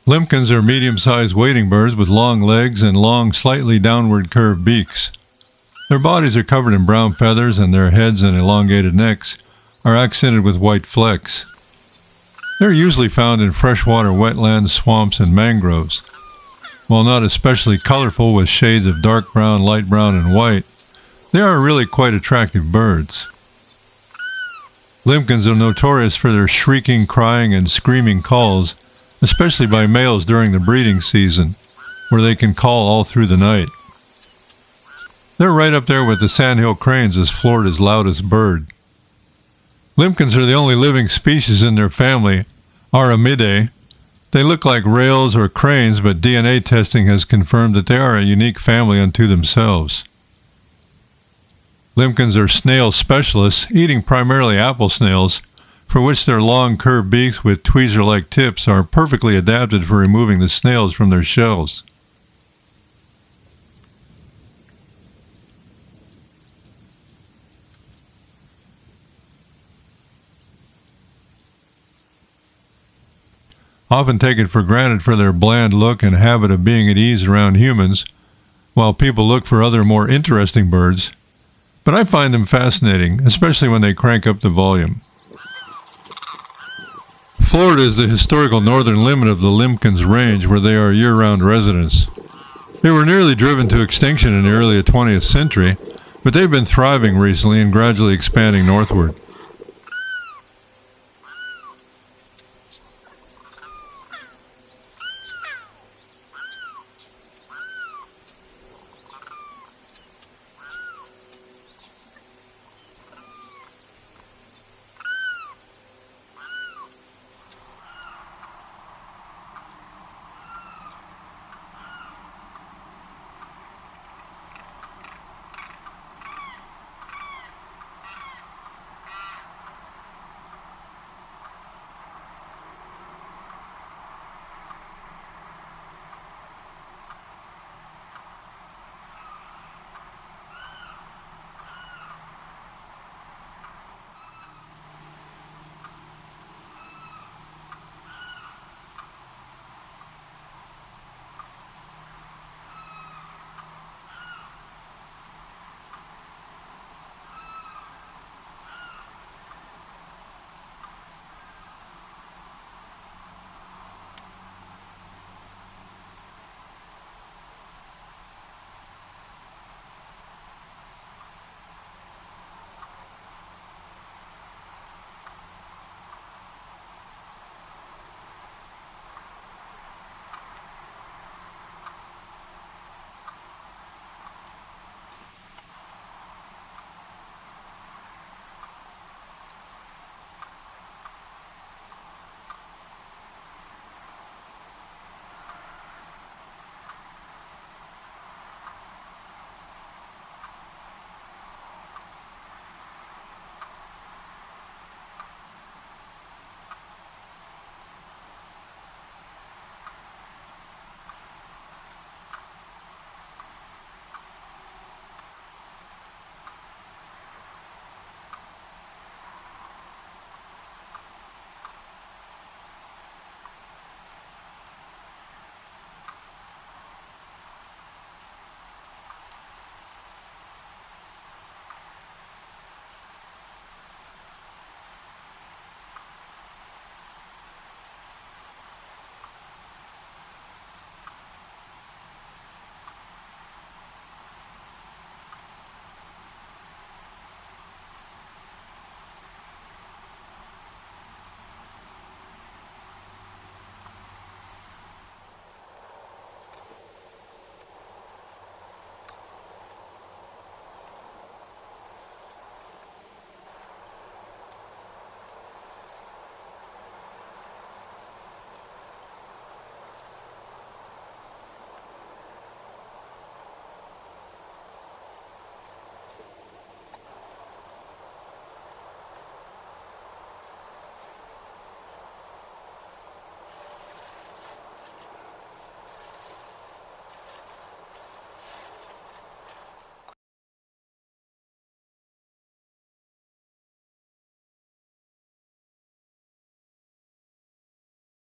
Limpkins are medium-sized wading birds with long legs and long, slightly downward curved beaks. Their bodies are covered in brown feathers, and their heads and elongated necks are accented with white flecks. They're usually found in freshwater wetlands, swamps, and mangroves. While not especially colorful with shades of dark brown, light brown, and white, they are really quite attractive birds. Limpkins are notorious for their shrieking, crying, and screaming calls, especially by males during the breeding season, where they can call all through the night. They're right up there with the sandhill cranes as Florida's loudest bird. Limpkins are the only living species in their family, Aramidae. They look like rails or cranes, but DNA testing has confirmed that they are a unique family unto themselves. Limpkins are snail specialists, eating primarily apple snails, for which their long curved beaks with tweezer-like tips are perfectly adapted for removing the snails from their shells. Often taken for granted for their bland look and habit of being at ease around humans, while people look for other more interesting birds, but I find them fascinating, especially when they crank up the volume. Florida is the historical northern limit of the Limpkins range, where they are year-round residents. They were nearly driven to extinction in the early 20th century, but they've been thriving recently and gradually expanding northward.